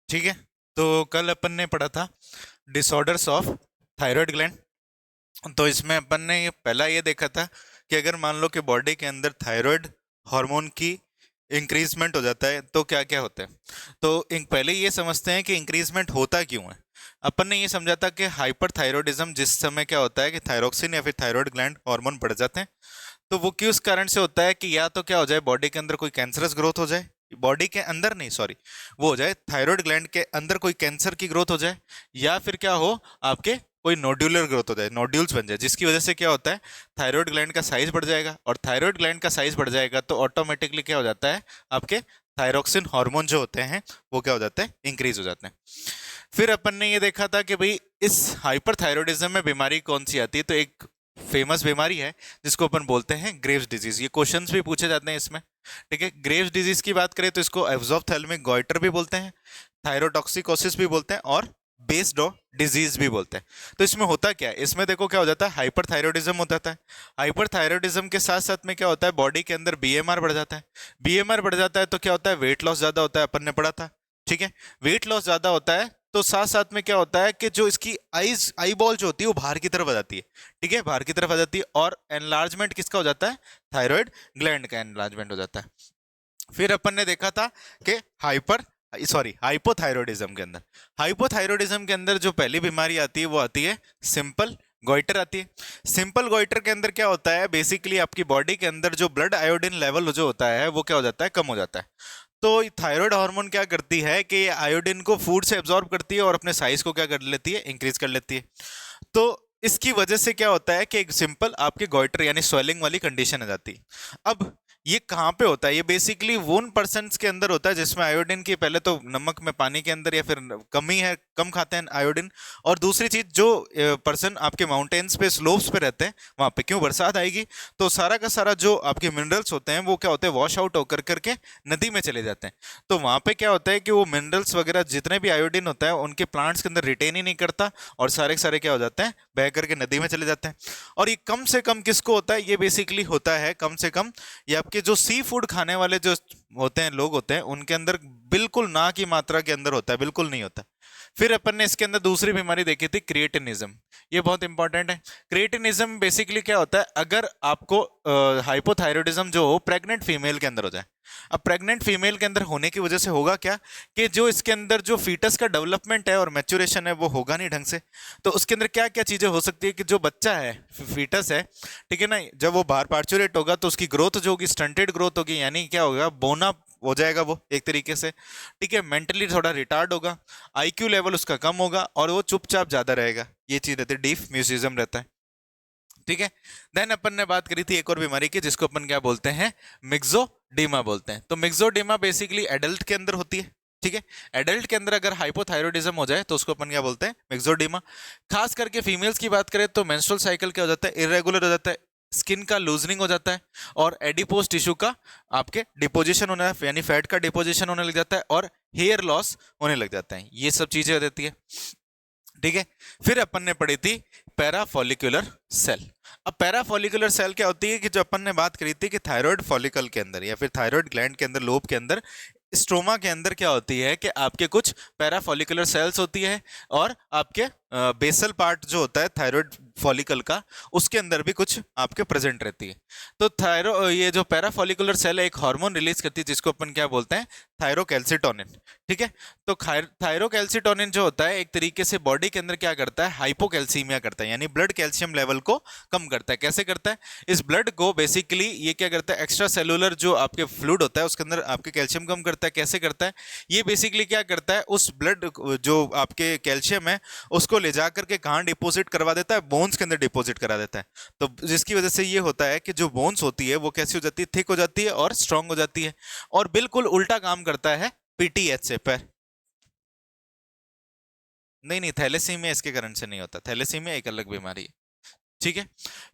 ठीक है। तो कल अपन ने पढ़ा था डिसऑर्डर्स ऑफ थायराइड ग्लैंड। तो इसमें अपन ने पहला ये देखा था कि अगर मान लो कि बॉडी के अंदर थायराइड हार्मोन की इंक्रीजमेंट हो जाता है तो क्या क्या होता है। तो पहले ये समझते हैं कि इंक्रीजमेंट होता क्यों है। अपन ने ये समझा था कि हाइपरथायरॉयडिज्म जिस समय क्या होता है कि थायरोक्सिन या फिर थायराइड ग्लैंड हार्मोन बढ़ जाते हैं। तो वो किस कारण से होता है कि या तो क्या हो जाए बॉडी के अंदर कोई कैंसरस ग्रोथ हो जाए, बॉडी के अंदर नहीं सॉरी, वो हो जाए थायराइड ग्लैंड के अंदर कोई कैंसर की ग्रोथ हो जाए, या फिर क्या हो आपके कोई नोड्यूलर ग्रोथ हो जाए, नोड्यूल्स बन जाए, जिसकी वजह से क्या होता है थायराइड ग्लैंड का साइज बढ़ जाएगा, और थायराइड ग्लैंड का साइज बढ़ जाएगा तो ऑटोमेटिकली क्या हो जाता है आपके थायरोक्सिन हार्मोन जो होते हैं वो क्या हो जाते हैं इंक्रीज हो जाते हैं। फिर अपन ने ये देखा था कि भाई इस हाइपरथायरॉयडिज्म में बीमारी कौन सी आती है। तो एक फेमस बीमारी है जिसको अपन बोलते हैं ग्रेव्स डिजीज। ये क्वेश्चंस भी पूछे जाते हैं इसमें। ठीक है, ग्रेव्स डिजीज की बात करें तो इसको एब्जॉर्प्थेल्मिक गॉइटर भी बोलते हैं, थायरोटॉक्सिकोसिस भी बोलते हैं, और बेस्ड डिजीज भी बोलते हैं। तो इसमें होता क्या है, इसमें देखो क्या हो जाता है हाइपरथायरॉयडिज्म हो जाता है। हाइपरथायरॉयडिज्म के साथ साथ में क्या होता है बॉडी के अंदर बीएमआर बढ़ जाता है। बीएमआर बढ़ जाता है तो क्या होता है वेट लॉस ज्यादा होता है, अपन ने पढ़ा था। ठीक है, वेट लॉस ज्यादा होता है तो साथ साथ में क्या होता है कि जो इसकी आई बॉल जो होती है वो बाहर की तरफ आ जाती है। ठीक है, बाहर की तरफ आ जाती है, और एनलार्जमेंट किसका हो जाता है थायराइड ग्लैंड का एनलार्जमेंट हो जाता है। फिर अपन ने देखा था कि हाइपोथायरॉयडिज्म के अंदर, हाइपोथायरॉयडिज्म के अंदर जो पहली बीमारी आती है वो आती है सिंपल गोइटर आती है। सिंपल गोइटर के अंदर क्या होता है बेसिकली आपकी बॉडी के अंदर जो ब्लड आयोडीन लेवल जो होता है वो क्या हो जाता है कम हो जाता है। तो थायराइड हार्मोन क्या करती है कि आयोडीन को फूड से एब्जॉर्ब करती है और अपने साइज को क्या कर लेती है इंक्रीज कर लेती है। तो इसकी वजह से क्या होता है कि एक सिंपल आपके गोइटर यानी स्वेलिंग वाली कंडीशन आ जाती है। अब ये कहाँ पे होता है, ये बेसिकली उन पर्सन के अंदर होता है जिसमें आयोडीन की पहले तो नमक में पानी के अंदर या फिर कमी है, कम खाते हैं आयोडीन। और दूसरी चीज जो पर्सन आपके माउंटेन्स पे स्लोप्स पे रहते हैं वहां पे क्यों बरसात आएगी तो सारा का सारा जो आपके मिनरल्स होते हैं वो क्या होते हैं वॉश आउट होकर करके नदी में चले जाते हैं। तो वहां पे क्या होता है कि वो मिनरल्स वगैरह जितने भी आयोडीन होता है उनके प्लांट्स के अंदर रिटेन ही नहीं करता, और सारे के सारे क्या हो जाते हैं बह करके नदी में चले जाते हैं। और ये कम से कम किसको होता है, ये बेसिकली होता है कम से कम ये आपके जो सी फूड खाने वाले जो होते हैं लोग होते हैं उनके अंदर बिल्कुल ना की मात्रा के अंदर होता है, बिल्कुल नहीं होता। फिर अपन ने इसके अंदर दूसरी बीमारी देखी थी क्रिएटिनिज्म। ये बहुत इंपॉर्टेंट है। क्रिएटिनिज्म बेसिकली क्या होता है अगर आपको हाइपोथायरॉयडिज्म जो हो प्रेग्नेंट फीमेल के अंदर हो जाए। अब प्रेग्नेंट फीमेल के अंदर होने की वजह से होगा क्या कि जो इसके अंदर जो फीटस का डेवलपमेंट है और मैच्योरेशन है वो होगा नहीं ढंग से। तो उसके अंदर क्या क्या चीजें हो सकती है कि जो बच्चा है फीटस है, ठीक है ना, जब वो बाहर पार्चुरेट होगा तो उसकी ग्रोथ जो होगी स्टंटेड ग्रोथ होगी, यानी क्या होगा बोना हो जाएगा वो एक तरीके से। ठीक है, मेंटली थोड़ा रिटार्ड होगा, आईक्यू लेवल उसका कम होगा, और वो चुपचाप ज्यादा रहेगा। ये चीज रहती है, डीफ म्यूजिज्म रहता है। ठीक है, देन अपन ने बात करी थी एक और बीमारी की जिसको अपन क्या बोलते हैं मिक्सोडीमा बोलते हैं। तो मिक्सोडीमा बेसिकली एडल्ट के अंदर होती है। ठीक है, एडल्ट के अंदर अगर हाइपोथायरॉयडिज्म हो जाए तो उसको अपन क्या बोलते हैं मिक्सोडीमा। खास करके फीमेल्स की बात करें तो मेंस्ट्रुअल साइकिल क्या हो जाता है इरेगुलर हो जाता है, स्किन का लूजनिंग हो जाता है, और एडिपोज टिश्यू का आपके डिपोजिशन होना यानी फैट का डिपोजिशन होने लग जाता है, और हेयर लॉस होने लग जाता है। ये सब चीजें हो जाती है। ठीक है, फिर अपन ने पढ़ी थी पैराफॉलिकुलर सेल। अब पैराफॉलिकुलर सेल क्या होती है कि जो अपन ने बात करी थी कि थायराइड फॉलिकल के अंदर या फिर थायराइड ग्लैंड के अंदर लोब के अंदर स्ट्रोमा के अंदर क्या होती है कि आपके कुछ पैराफॉलिकुलर सेल्स होती है, और आपके बेसल पार्ट जो होता है थायराइड फॉलिकल का उसके अंदर भी कुछ आपके प्रेजेंट रहती है। तो ये जो पैराफॉलिकुलर सेल है एक हार्मोन रिलीज करती है जिसको अपन क्या बोलते हैं थायरोकैल्सिटोनिन। ठीक है, तो थायरोकैल्सिटोनिन जो होता है एक तरीके से बॉडी के अंदर क्या करता है हाइपोकैल्सीमिया करता है, यानी ब्लड कैल्शियम लेवल को कम करता है। कैसे करता है, इस ब्लड को बेसिकली ये क्या करता है एक्स्ट्रा सेलुलर जो आपके फ्लूइड होता है उसके अंदर आपके कैल्शियम कम करता है। कैसे करता है, ये बेसिकली क्या करता है उस ब्लड जो आपके कैल्शियम है उसको ले जा करके कहाँ डिपोजिट करवा देता है बोन्स के अंदर डिपोजिट करा देता है। तो जिसकी वजह से ये होता है कि जो बोन्स होती है वो कैसी हो जाती है थिक हो जाती है और स्ट्रांग हो जाती है, और बिल्कुल उल्टा काम करता है पीटीएच से। पर नहीं नहीं, थैलेसीमिया इसके कारण से नहीं होता, थैलेसीमिया एक अलग बीमारी है। ठीक है,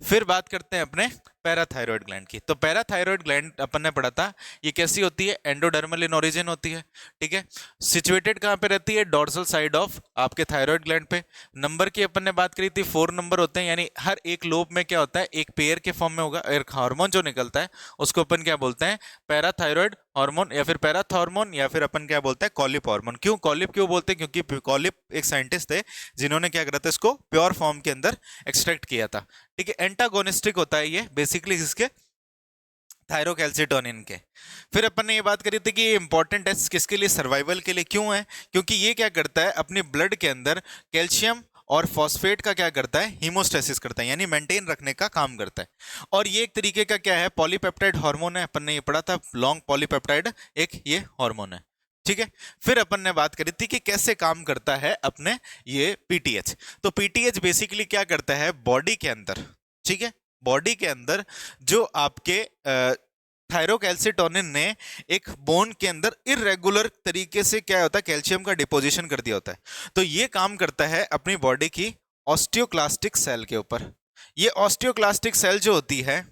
फिर बात करते हैं अपने पैराथायरॉयड ग्लैंड की। तो पैराथायरॉयड ग्लैंड अपन ने पढ़ा था, ये कैसी होती है, एंडोडर्मल इन ओरिजिन होती है, ठीक है। सिचुएटेड कहाँ पे रहती है, डोर्सल साइड ऑफ आपके थायराइड ग्लैंड पे। नंबर की अपन ने बात करी थी, 4 नंबर होते हैं, यानी हर एक लोब में क्या होता है, एक पेयर के फॉर्म में होगा, एक हार्मोन जो निकलता है उसको अपन क्या बोलते हैं, पैराथायरॉयड हार्मोन या फिर पैराथॉर्मोन या फिर अपन क्या बोलते हैं, कॉलिप हार्मोन। क्यों कॉलिप क्यों बोलते हैं, क्योंकि कॉलिप एक साइंटिस्ट थे जिन्होंने क्या करा था, इसको प्योर फॉर्म के अंदर एक्सट्रैक्ट किया था, ठीक है। एंटागोनिस्टिक होता है ये बेसिकली इसके थायरोकैल्सिटोनिन के। फिर अपन ने ये बात करी थी कि ये इंपॉर्टेंट है किसके लिए, सर्वाइवल के लिए। क्यों है, क्योंकि ये क्या करता है, अपने ब्लड के अंदर कैल्शियम और फॉस्फेट का क्या करता है, हीमोस्टेसिस करता है, यानी मेंटेन रखने का काम करता है। और ये एक तरीके का क्या है, पॉलीपेप्टाइड हार्मोन है, अपन ने ये पढ़ा था, लॉन्ग पॉलीपेप्टाइड एक ये हार्मोन है, ठीक है। फिर अपन ने बात करी थी कि कैसे काम करता है अपने ये पीटीएच। तो पीटीएच बेसिकली क्या करता है बॉडी के अंदर, ठीक है, बॉडी के अंदर जो आपके थायरोकैल्सिटोनिन ने एक बोन के अंदर इरेगुलर तरीके से क्या होता है, कैल्शियम का डिपोजिशन कर दिया होता है। तो ये काम करता है अपनी बॉडी की ऑस्टियोक्लास्टिक सेल के ऊपर। ये ऑस्टियोक्लास्टिक सेल जो होती है,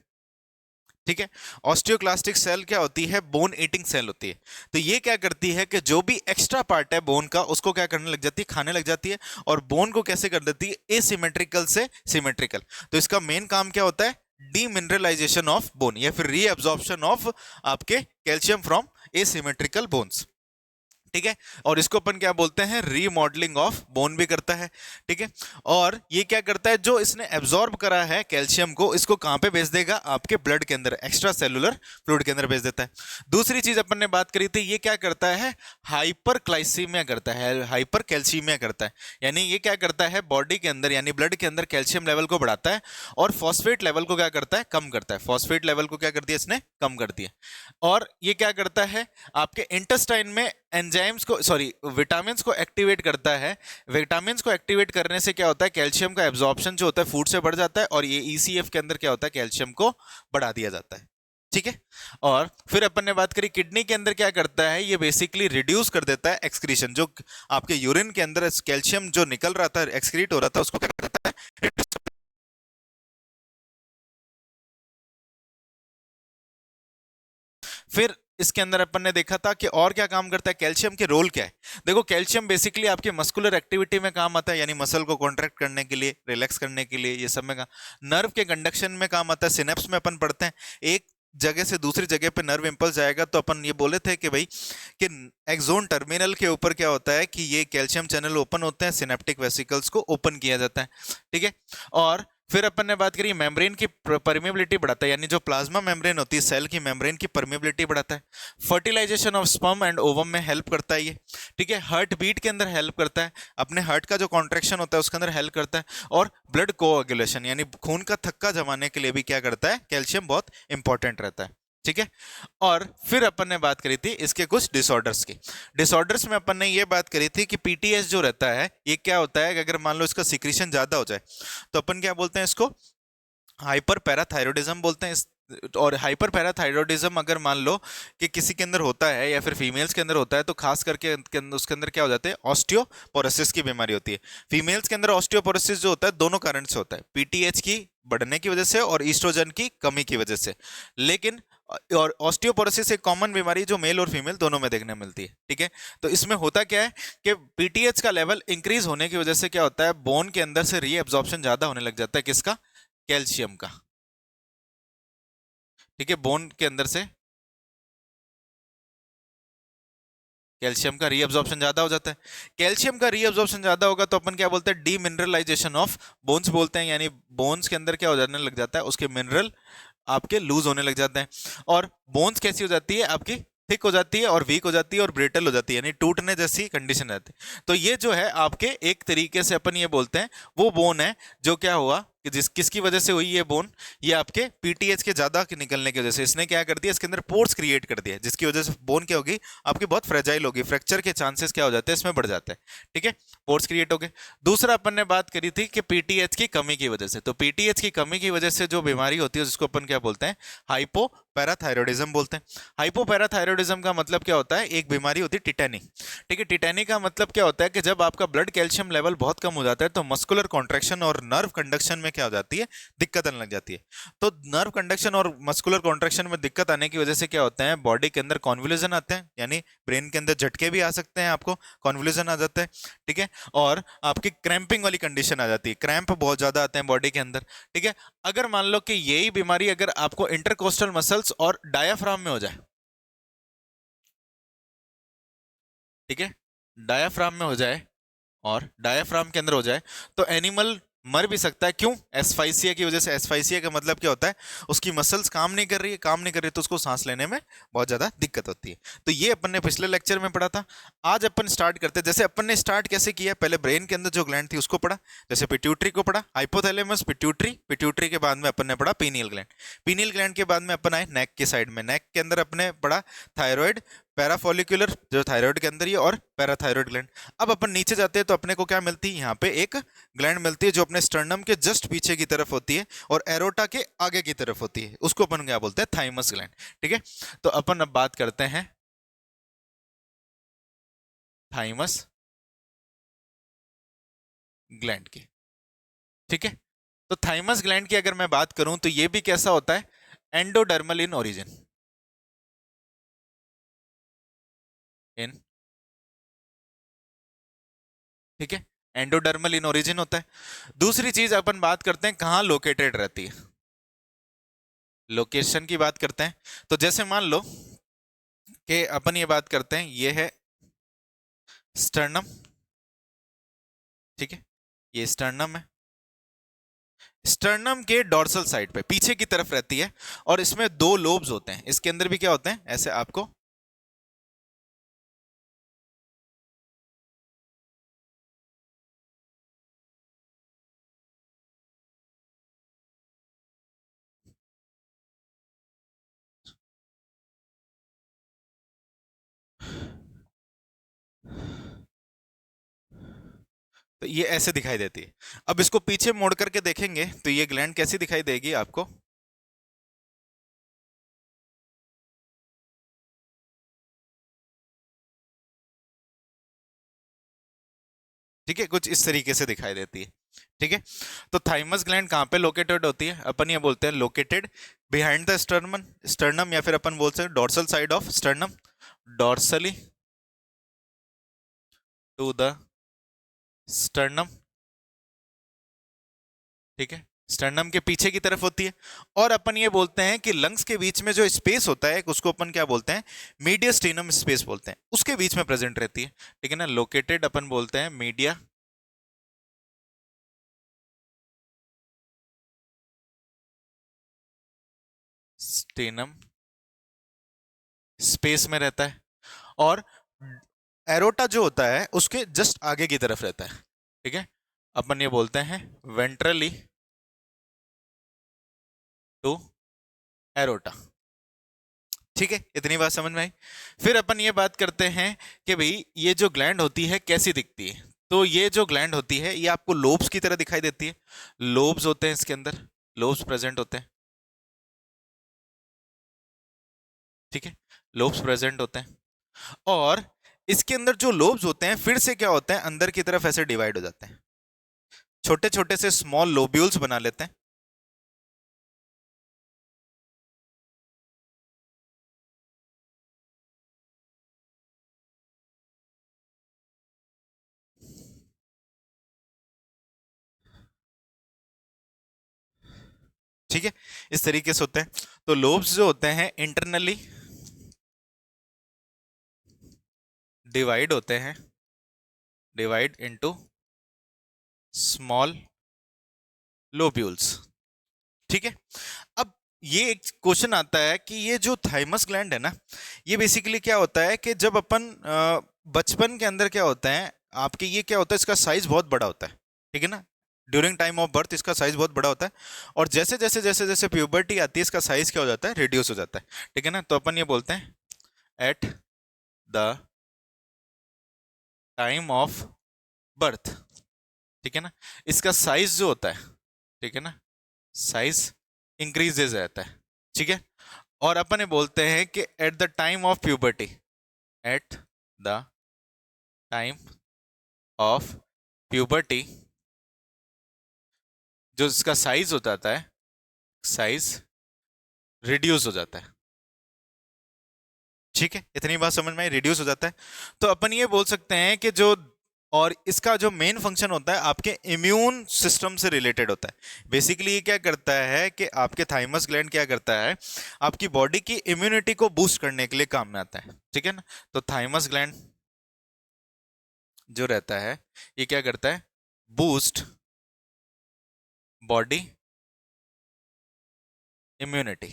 ठीक है, ऑस्टियोक्लास्टिक सेल क्या होती है, बोन ईटिंग सेल होती है। तो ये क्या करती है कि जो भी एक्स्ट्रा पार्ट है बोन का उसको क्या करने लग जाती है, खाने लग जाती है, और बोन को कैसे कर देती है, एसिमेट्रिकल से सिमेट्रिकल। तो इसका मेन काम क्या होता है, डीमिनरलाइजेशन ऑफ बोन या फिर रीअब्जॉर्प्शन ऑफ आपके कैल्शियम फ्रॉम एसिमेट्रिकल बोन्स, ठीक है। और इसको अपन क्या बोलते हैं, रीमॉडलिंग ऑफ बोन भी करता है, ठीक है। और ये क्या करता है, जो इसने एब्जॉर्ब करा है कैल्शियम को, इसको कहां पे भेज देगा, आपके ब्लड के अंदर, एक्स्ट्रा सेलुलर फ्लूइड के अंदर भेज देता है। दूसरी चीज अपन ने बात करी थी, ये क्या करता है, हाइपरक्लाइसीमिया करता है, हाइपर कैल्शियमिया करता है। यानी ये क्या करता है, बॉडी के अंदर यानी ब्लड के अंदर कैल्शियम लेवल को बढ़ाता है और फॉस्फेट लेवल को क्या करता है, कम करता है। फॉस्फेट लेवल को क्या कर दिया इसने, कम कर दिया। और ये क्या करता है, आपके इंटेस्टाइन में एंजाइम्स को, सॉरी विटामिन्स को एक्टिवेट करता है। विटामिन्स को एक्टिवेट करने से क्या होता है, कैल्शियम का एब्जॉर्प्शन जो होता है फूड से बढ़ जाता है, और ये ईसीएफ के अंदर क्या होता है, कैल्शियम को बढ़ा दिया जाता है, ठीक है। और फिर अपन ने बात करी किडनी के अंदर क्या करता है, ये बेसिकली रिड्यूस कर देता है एक्सक्रीशन, जो आपके यूरिन के अंदर कैल्शियम जो निकल रहा था, एक्सक्रीट हो रहा था, उसको क्या करता है, फिर इसके अंदर अपन ने देखा था कि और क्या काम करता है, कैल्शियम के रोल क्या है। देखो कैल्शियम बेसिकली आपके मस्कुलर एक्टिविटी में काम आता है, यानी मसल को कॉन्ट्रैक्ट करने के लिए, रिलैक्स करने के लिए, ये सब में नर्व के कंडक्शन में काम आता है। सिनेप्स में अपन पढ़ते हैं, एक जगह से दूसरी जगह पे नर्व इंपल्स जाएगा, तो अपन ये बोले थे कि भाई कि एक्सोन टर्मिनल के ऊपर क्या होता है कि ये कैल्शियम चैनल ओपन होते हैं, सिनेप्टिक वेसिकल्स को ओपन किया जाता है, ठीक है। और फिर अपन ने बात करी मेम्ब्रेन की परमेबिलिटी बढ़ाता है, यानी जो प्लाज्मा मेम्ब्रेन होती है सेल की, मेम्ब्रेन की परमेबिलिटी बढ़ाता है। Fertilisation of sperm and ovum में हेल्प करता है ये, ठीक है। हार्ट बीट के अंदर हेल्प करता है, अपने हार्ट का जो कॉन्ट्रैक्शन होता है उसके अंदर हेल्प करता है। और ब्लड कोआगुलेशन यानी खून का थक्का जमाने के लिए भी क्या करता है, कैल्शियम बहुत इंपॉर्टेंट रहता है, ठीक है। और फिर अपन ने बात करी थी इसके कुछ डिसऑर्डर्स की। डिसऑर्डर्स में अपन ने ये बात करी थी कि पीटीएस जो रहता है ये क्या होता है कि अगर मान लो इसका सिक्रीशन ज्यादा हो जाए तो अपन क्या बोलते हैं, इसको हाइपर पैराथायरॉयडिज्म बोलते हैं। और हाइपर पैराथायरॉयडिज्म अगर मान लो कि किसी के अंदर होता है या फिर फीमेल्स के अंदर होता है, तो खास करके उसके अंदर क्या हो जाते हैं, ऑस्टियोपोरोसिस की बीमारी होती है। फीमेल्स के अंदर ऑस्टियोपोरोसिस जो होता है दोनों कारण से होता है, पीटीएच की बढ़ने की वजह से और ईस्ट्रोजन की कमी की वजह से। लेकिन और ऑस्टियोपोरोसिस एक कॉमन बीमारी जो मेल और फीमेल दोनों में देखने मिलती है, ठीक है। तो इसमें होता क्या है कि पीटीएच का लेवल इंक्रीज होने की वजह से क्या होता है, बोन के अंदर से रीएब्जॉर्प्शन ज्यादा होने लग जाता है, किसका, कैल्शियम का, ठीक है। बोन के अंदर से कैल्शियम का रीअब्जॉर्प्शन ज्यादा हो जाता है। कैल्शियम का रीअब्जॉर्प्शन ज्यादा होगा तो अपन क्या बोलते हैं, डीमिनरलाइजेशन ऑफ बोन्स बोलते हैं, यानी बोन्स के अंदर क्या हो जाने लग जाता है, उसके मिनरल आपके लूज होने लग जाते हैं। और बोन्स कैसी हो जाती है आपकी, थिक हो जाती है और वीक हो जाती है और ब्रिटल हो जाती है, यानी टूटने जैसी कंडीशन रहती है। तो ये जो है आपके एक तरीके से अपन ये बोलते हैं वो बोन है जो क्या हुआ कि किसकी वजह से हुई ये बोन, ये आपके पीटीएच के ज्यादा निकलने की वजह से इसने क्या कर दिया, इसके अंदर पोर्स क्रिएट कर दिया, जिसकी वजह से बोन क्या होगी आपकी बहुत फ्रेजाइल होगी, फ्रैक्चर के चांसेस क्या हो जाते हैं इसमें बढ़ जाते हैं, ठीक है। पोर्स क्रिएट हो गए। दूसरा अपन ने बात करी थी कि पीटीएच की कमी की वजह से, तो पीटीएच की कमी की वजह से जो बीमारी होती है जिसको अपन क्या बोलते हैं, हाइपो पैराथायरॉयडिज्म बोलते हैं। हाइपोपैराथायरॉयडिज्म का मतलब क्या होता है, एक बीमारी होती है टिटेनी। ठीक है, टिटेनी का मतलब क्या होता है कि जब आपका ब्लड कैल्शियम लेवल बहुत कम हो जाता है तो मस्कुलर कॉन्ट्रैक्शन और नर्व कंडक्शन में क्या हो जाती है, दिक्कत आने लग जाती है। तो नर्व कंडक्शन और मस्कुलर कॉन्ट्रैक्शन में दिक्कत आने की वजह से क्या होता है, बॉडी के अंदर कॉन्वुलेशन आते हैं, यानी ब्रेन के अंदर झटके भी आ सकते हैं, आपको कॉन्वुलेशन आ जाता है। ठीक है, और आपकी क्रैम्पिंग वाली कंडीशन आ जाती है, क्रैम्प बहुत ज्यादा आते हैं बॉडी के अंदर। ठीक है, अगर मान लो कि यही बीमारी अगर आपको इंटरकोस्टल मसल्स और डायाफ्राम में हो जाए, ठीक है, डायाफ्राम में हो जाए और डायाफ्राम के अंदर हो जाए, तो एनिमल मर भी सकता है। क्यों? एस्फाइसिया की वजह से। एस्फाइसिया का मतलब क्या होता है, उसकी मसल्स काम नहीं कर रही है, काम नहीं कर रही, तो उसको सांस लेने में बहुत ज्यादा दिक्कत होती है। तो ये अपन ने पिछले लेक्चर में पढ़ा था। आज अपन स्टार्ट करते हैं। जैसे अपन ने स्टार्ट कैसे किया, पहले ब्रेन के अंदर जो ग्लैंड थी उसको पढ़ा, जैसे पिट्यूटरी को पढ़ा, हाइपोथैलेमस, पिट्यूटरी, पिट्यूटरी के बाद में अपन ने पढ़ा पीनियल ग्लैंड, पीनियल ग्लैंड के बाद में अपन आए नेक के साइड में, नेक के अंदर अपने पढ़ा थायराइड, पैराफोलिकुलर जो थायराइड के अंदर ही, और पैराथायराइड ग्लैंड। अब अपन नीचे जाते हैं तो अपने को क्या मिलती है, यहाँ पे एक ग्लैंड मिलती है जो अपने स्टर्नम के जस्ट पीछे की तरफ होती है और एरोटा के आगे की तरफ होती है, उसको अपन क्या बोलते हैं, थाइमस ग्लैंड। ठीक है, तो अपन अब बात करते हैं थाइमस ग्लैंड की। ठीक है, तो थाइमस ग्लैंड की अगर मैं बात करूं तो ये भी कैसा होता है, एंडोडर्मल इन ओरिजिन, इन, ठीक है, एंडोडर्मल इन ओरिजिन होता है। दूसरी चीज अपन बात करते हैं कहां लोकेटेड रहती है, लोकेशन की बात करते हैं। तो जैसे मान लो कि अपन ये बात करते हैं, ये है स्टर्नम, ठीक है, ये स्टर्नम है, स्टर्नम के डॉर्सल साइड पे पीछे की तरफ रहती है, और इसमें दो लोब्स होते हैं, इसके अंदर भी क्या होते हैं, ऐसे आपको तो ये ऐसे दिखाई देती है। अब इसको पीछे मोड़ करके देखेंगे तो ये ग्लैंड कैसी दिखाई देगी आपको, ठीक है, कुछ इस तरीके से दिखाई देती है। ठीक है, तो थाइमस ग्लैंड कहाँ पे लोकेटेड होती है, अपन ये बोलते हैं located behind the sternum, sternum, या फिर अपन बोल सकते हैं dorsal side of sternum, dorsally to the sternum. ठीक है, स्टर्नम के पीछे की तरफ होती है, और अपन ये बोलते हैं कि लंग्स के बीच में जो स्पेस होता है उसको अपन क्या बोलते हैं, मीडियस्टेनम स्पेस बोलते हैं, उसके बीच में प्रेजेंट रहती है। ठीक है ना, लोकेटेड अपन बोलते हैं मीडिया स्टेनम स्पेस में रहता है, और एरोटा जो होता है उसके जस्ट आगे की तरफ रहता है। ठीक है, अपन ये बोलते हैं वेंट्रली टू एरोटा। ठीक है, इतनी बात समझ में आई। फिर अपन ये बात करते हैं कि भाई ये जो ग्लैंड होती है कैसी दिखती है। तो ये जो ग्लैंड होती है ये आपको लोब्स की तरह दिखाई देती है, लोब्स होते हैं इसके अंदर, लोब्स प्रेजेंट होते हैं। ठीक है, लोब्स प्रेजेंट होते हैं, और इसके अंदर जो लोब्स होते हैं फिर से क्या होते हैं, अंदर की तरफ ऐसे डिवाइड हो जाते हैं, छोटे छोटे से स्मॉल लोब्यूल्स बना लेते हैं। ठीक है, इस तरीके से होते हैं। तो लोब्स जो होते हैं इंटरनली डिवाइड होते हैं, डिवाइड इनटू स्मॉल लोब्यूल्स। ठीक है, अब ये एक क्वेश्चन आता है कि ये जो थाइमस ग्लैंड है ना, ये बेसिकली क्या होता है कि जब अपन बचपन के अंदर क्या होता है आपके, ये क्या होता है, इसका साइज बहुत बड़ा होता है। ठीक है ना, ड्यूरिंग टाइम ऑफ बर्थ इसका साइज बहुत बड़ा होता है, और जैसे जैसे जैसे जैसे प्यूबर्टी आती है इसका साइज क्या हो जाता है, रिड्यूस हो जाता है। ठीक है ना, तो अपन ये बोलते हैं at the time of birth, ठीक है ना, इसका साइज जो होता है, ठीक है ना, साइज इंक्रीजेज रहता है। ठीक है, और अपन ये बोलते हैं कि at the time of puberty, at the time of puberty जो इसका साइज हो जाता है, साइज रिड्यूस हो जाता है। ठीक है, इतनी बात समझ में आई, रिड्यूस हो जाता है। तो अपन ये बोल सकते हैं कि जो, और इसका जो मेन फंक्शन होता है आपके इम्यून सिस्टम से रिलेटेड होता है। बेसिकली ये क्या करता है कि आपके थाइमस ग्लैंड क्या करता है, आपकी बॉडी की इम्यूनिटी को बूस्ट करने के लिए काम में आता है। ठीक है ना, तो थाइमस ग्लैंड जो रहता है ये क्या करता है, बूस्ट बॉडी इम्यूनिटी।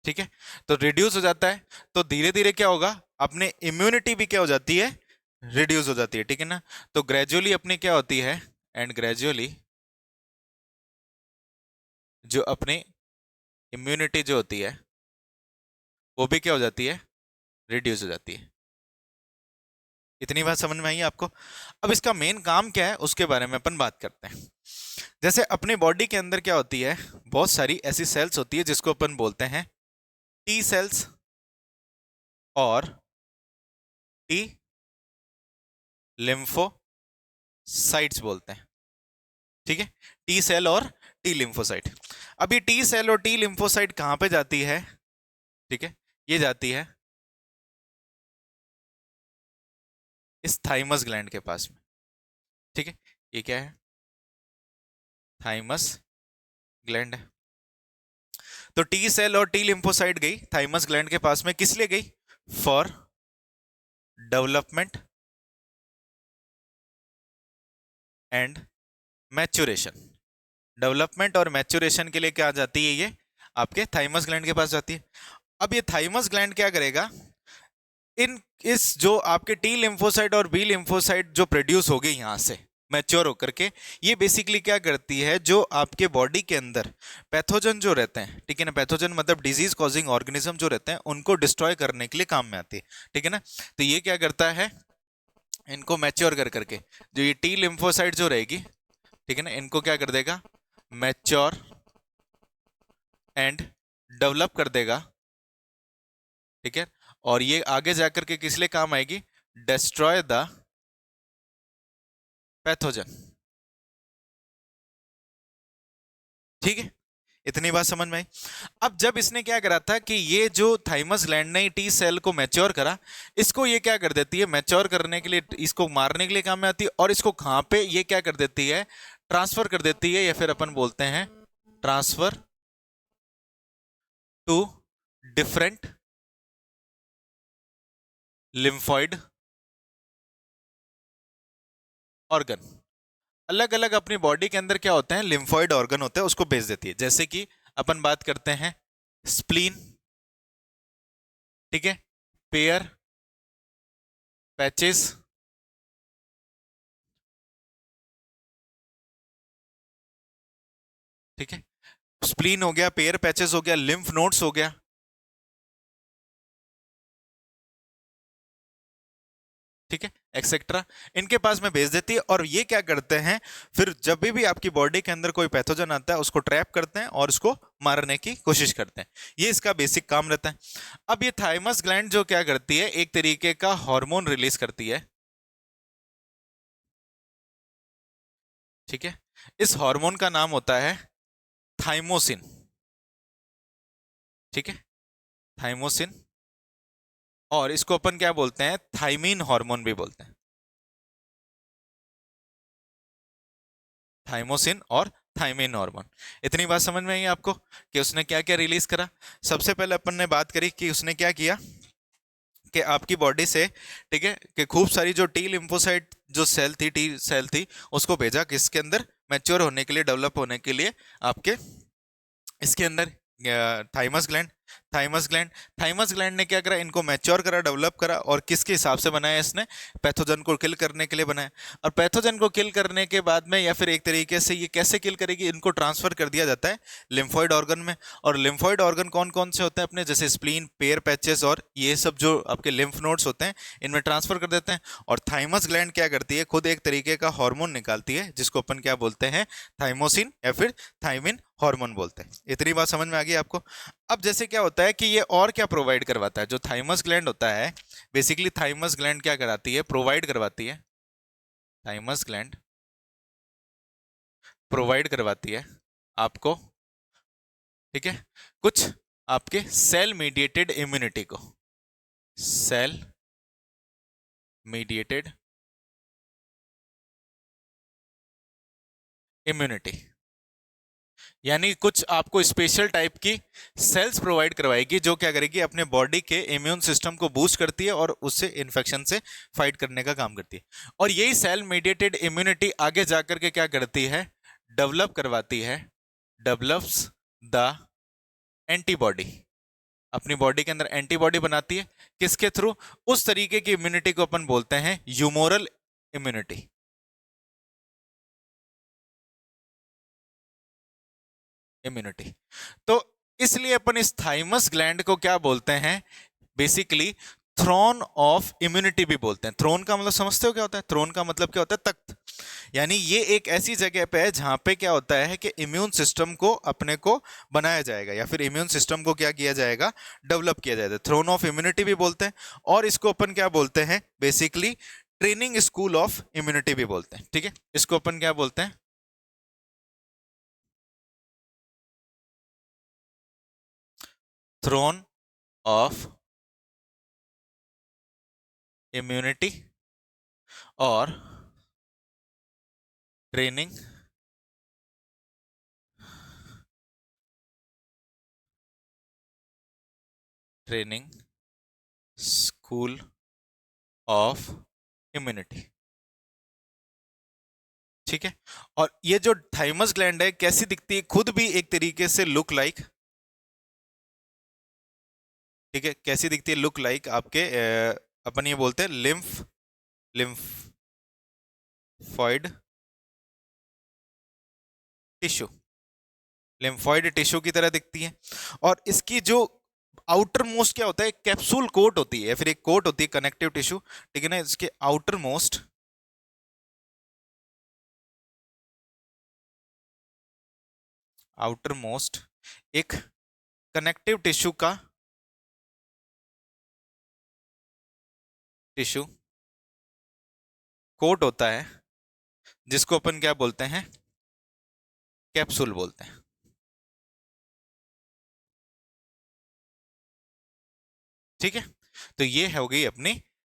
ठीक है, तो रिड्यूस हो जाता है, तो धीरे धीरे क्या होगा, अपने इम्यूनिटी भी क्या हो जाती है, रिड्यूस हो जाती है। ठीक है ना, तो ग्रेजुअली अपनी क्या होती है, एंड ग्रेजुअली जो अपनी इम्यूनिटी जो होती है वो भी क्या हो जाती है, रिड्यूस हो जाती है। इतनी बात समझ में आई है आपको। अब इसका मेन काम क्या है उसके बारे में अपन बात करते हैं। जैसे अपने बॉडी के अंदर क्या होती है, बहुत सारी ऐसी सेल्स होती है जिसको अपन बोलते हैं टी सेल्स और टी लिम्फोसाइट्स बोलते हैं। ठीक है, टी सेल और टी लिम्फोसाइट। अब ये टी सेल और टी लिम्फोसाइट कहां पे जाती है, ठीक है, ये जाती है इस थाइमस ग्लैंड के पास में। ठीक है, ये क्या है, थाइमस ग्लैंड है। तो टी सेल और टी लिम्फोसाइट गई थाइमस ग्लैंड के पास में, किस लिए गई, for development and maturation. Development और मैच्योरेशन के लिए क्या जाती है, ये आपके थाइमस ग्लैंड के पास जाती है। अब ये थाइमस ग्लैंड क्या करेगा, इन इस जो आपके टी लिम्फोसाइट और बी लिम्फोसाइट जो प्रोड्यूस हो गई यहां से मैच्योर होकर के, ये बेसिकली क्या करती है, जो आपके बॉडी के अंदर पैथोजन जो रहते हैं, ठीक है ना, पैथोजन मतलब डिजीज कॉजिंग ऑर्गेनिज्म जो रहते हैं उनको डिस्ट्रॉय करने के लिए काम में आती है। ठीक है ना, तो ये क्या करता है, इनको मैच्योर कर करके जो ये टी लिम्फोसाइट जो रहेगी, ठीक है ना, इनको क्या कर देगा, मैच्योर एंड डेवलप कर देगा। ठीक है, और ये आगे जाकर के किस लिए काम आएगी, डिस्ट्रॉय द पैथोजन। ठीक है, इतनी बात समझ में आई। अब जब इसने क्या करा था कि ये जो थाइमस ग्लैंड ने टी सेल को मैच्योर करा, इसको ये क्या कर देती है, मैच्योर करने के लिए, इसको मारने के लिए काम में आती है, और इसको कहां पे ये क्या कर देती है, ट्रांसफर कर देती है, या फिर अपन बोलते हैं transfer to different lymphoid organ. अलग अलग अपनी बॉडी के अंदर क्या होते हैं, लिम्फॉइड ऑर्गन होते हैं, उसको भेज देती है। जैसे कि अपन बात करते हैं स्प्लीन, ठीक है, पेयर, पैचेस, ठीक है, स्प्लीन हो गया, पेयर पैचेस हो गया, लिम्फ नोड्स हो गया, ठीक है, एक्सेट्रा, इनके पास में भेज देती है। और ये क्या करते हैं, फिर जब भी आपकी बॉडी के अंदर कोई पैथोजन आता है उसको ट्रैप करते हैं और उसको मारने की कोशिश करते हैं। ये इसका बेसिक काम रहता है। अब ये थाइमस ग्लैंड जो क्या करती है, एक तरीके का हार्मोन रिलीज करती है। ठीक है, इस हार्मोन का नाम होता है थाइमोसिन। ठीक है, थाइमोसिन, और इसको अपन क्या बोलते हैं, थाइमीन हार्मोन भी बोलते हैं। थाइमोसिन और थाइमीन हार्मोन। इतनी बात समझ में आई आपको कि उसने क्या क्या रिलीज करा। सबसे पहले अपन ने बात करी कि उसने क्या किया कि आपकी बॉडी से, ठीक है, कि खूब सारी जो टी लिम्फोसाइट जो सेल थी, टी सेल थी, उसको भेजा किसके अंदर, मैच्योर होने के लिए, डेवलप होने के लिए आपके इसके अंदर thymus gland. Thymus gland. Thymus gland ने क्या करा, इनको मैच्योर करा, डेवलप करा, और किसके हिसाब से बनाया इसने, पैथोजन को किल करने के लिए बनाया। और पैथोजन को किल करने के बाद में, या फिर एक तरीके से ये कैसे किल करेगी, इनको ट्रांसफर कर दिया जाता है लिम्फोइड ऑर्गन में। और लिम्फोइड ऑर्गन कौन कौन से होते हैं अपने, जैसे स्प्लीन, पेयर पैचेस, और ये सब जो आपके लिम्फ नोड्स होते हैं, इनमें ट्रांसफर कर देते हैं। और थाइमस ग्लैंड क्या करती है, खुद एक तरीके का हार्मोन निकालती है, जिसको अपन क्या बोलते हैं, थाइमोसिन या फिर थाइमिन हार्मोन बोलते हैं। इतनी बात समझ में आ गई आपको। अब जैसे क्या होता है कि ये और क्या प्रोवाइड करवाता है, जो थाइमस ग्लैंड होता है, बेसिकली थाइमस ग्लैंड क्या कराती है, प्रोवाइड करवाती है, थाइमस ग्लैंड प्रोवाइड करवाती है आपको, ठीक है, कुछ आपके सेल मीडिएटेड इम्यूनिटी को, सेल मीडिएटेड इम्यूनिटी, यानी कुछ आपको स्पेशल टाइप की सेल्स प्रोवाइड करवाएगी, जो क्या करेगी, अपने बॉडी के इम्यून सिस्टम को बूस्ट करती है और उससे इन्फेक्शन से फाइट करने का काम करती है। और यही सेल मीडिएटेड इम्यूनिटी आगे जाकर के क्या करती है, डेवलप करवाती है, डेवलप्स द एंटीबॉडी, अपनी बॉडी के अंदर एंटीबॉडी बनाती है, किसके थ्रू, उस तरीके की इम्यूनिटी को अपन बोलते हैं ह्यूमोरल इम्यूनिटी, इम्यूनिटी। तो इसलिए अपन इस थाइमस ग्लैंड को क्या बोलते हैं, बेसिकली थ्रोन ऑफ इम्यूनिटी भी बोलते हैं। थ्रोन का मतलब समझते हो क्या होता है, थ्रोन का मतलब क्या होता है, तख्त। यानी ये एक ऐसी जगह पे है जहां पे क्या होता है कि इम्यून सिस्टम को अपने को बनाया जाएगा, या फिर इम्यून सिस्टम को क्या किया जाएगा, डेवलप किया जाएगा। थ्रोन ऑफ इम्यूनिटी भी बोलते हैं, और इसको अपन क्या बोलते हैं, basically training school of immunity भी बोलते हैं, ठीक है। इसको अपन क्या बोलते हैं, थ्रोन ऑफ इम्यूनिटी और training training school of immunity, ठीक है। और ये जो थाइमस ग्लैंड है कैसी दिखती है, खुद भी एक तरीके से लुक लाइक, ठीक है, कैसी दिखती है, लुक लाइक आपके अपन ये बोलते हैं लिम्फॉइड टिश्यू, लिम्फॉइड टिश्यू की तरह दिखती है। और इसकी जो आउटर मोस्ट क्या होता है, कैप्सूल कोट होती है, फिर एक कोट होती है कनेक्टिव टिश्यू, ठीक है ना। इसके आउटर मोस्ट एक कनेक्टिव टिश्यू का टिश्यू कोट होता है, जिसको अपन क्या बोलते हैं, कैप्सूल बोलते हैं, ठीक है। तो ये हो गई अपनी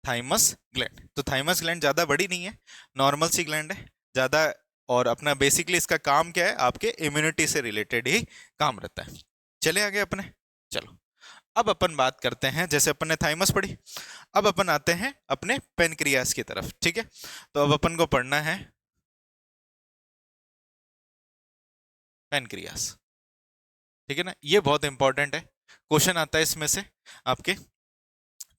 थाइमस ग्लैंड। तो थाइमस ग्लैंड ज्यादा बड़ी नहीं है, नॉर्मल सी ग्लैंड है ज्यादा। और अपना बेसिकली इसका काम क्या है, आपके इम्यूनिटी से रिलेटेड ही काम रहता है। चले आगे अपने, चलो अब अपन बात करते हैं, जैसे अपन ने थाइमस पढ़ी, अब अपन आते हैं अपने पेनक्रियास की तरफ, ठीक है। तो अब अपन को पढ़ना है पेनक्रियास, ठीक है ना, ये बहुत इंपॉर्टेंट है, क्वेश्चन आता है इसमें से आपके।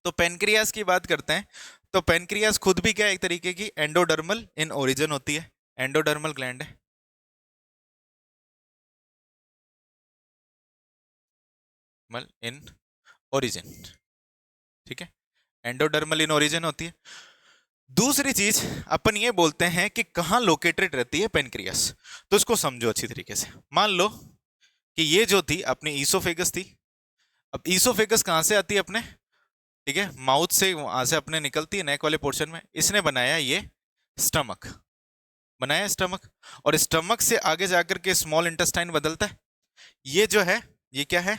तो पेनक्रियास की बात करते हैं। तो पेनक्रियास खुद भी क्या एक तरीके की एंडोडर्मल इन ओरिजिन होती है, एंडोडर्मल ग्लैंड है, मल इन ओरिजिन, ठीक है, एंडोडर्मल इन ओरिजिन होती है। दूसरी चीज अपन ये बोलते हैं कि कहाँ लोकेटेड रहती है पेनक्रियास। तो इसको समझो अच्छी तरीके से। मान लो कि ये जो थी अपनी ईसोफेगस थी। अब ईसोफेगस कहाँ से आती है अपने, ठीक है, माउथ से, वहां से अपने निकलती है नेक वाले पोर्शन में। इसने बनाया ये स्टमक, बनाया स्टमक, और स्टमक से आगे जाकर के स्मॉल इंटेस्टाइन बदलता है। ये जो है, ये क्या है,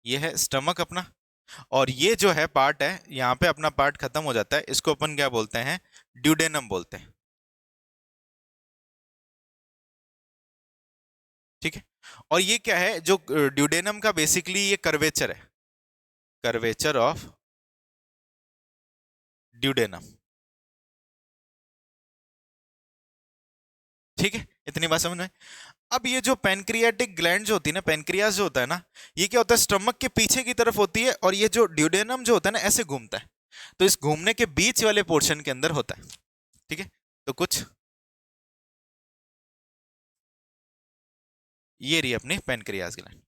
ये है स्टमक अपना। और ये जो है पार्ट है, यहाँ पे अपना पार्ट खत्म हो जाता है, इसको अपन क्या बोलते हैं, ड्यूडेनम बोलते हैं, ठीक है। और ये क्या है, जो ड्यूडेनम का बेसिकली ये कर्वेचर है, कर्वेचर ऑफ ड्यूडेनम, ठीक है। इतनी बात समझ में। अब ये जो पैनक्रियाटिक ग्लैंड जो होती है ना, पैनक्रियास जो होता है ना, ये क्या होता है, स्टमक के पीछे की तरफ होती है, और ये जो ड्यूडेनम जो होता है ना, ऐसे घूमता है। तो इस घूमने के बीच वाले पोर्शन के अंदर होता है। ठीक है, तो कुछ ये रही अपनी पैनक्रियास ग्लैंड।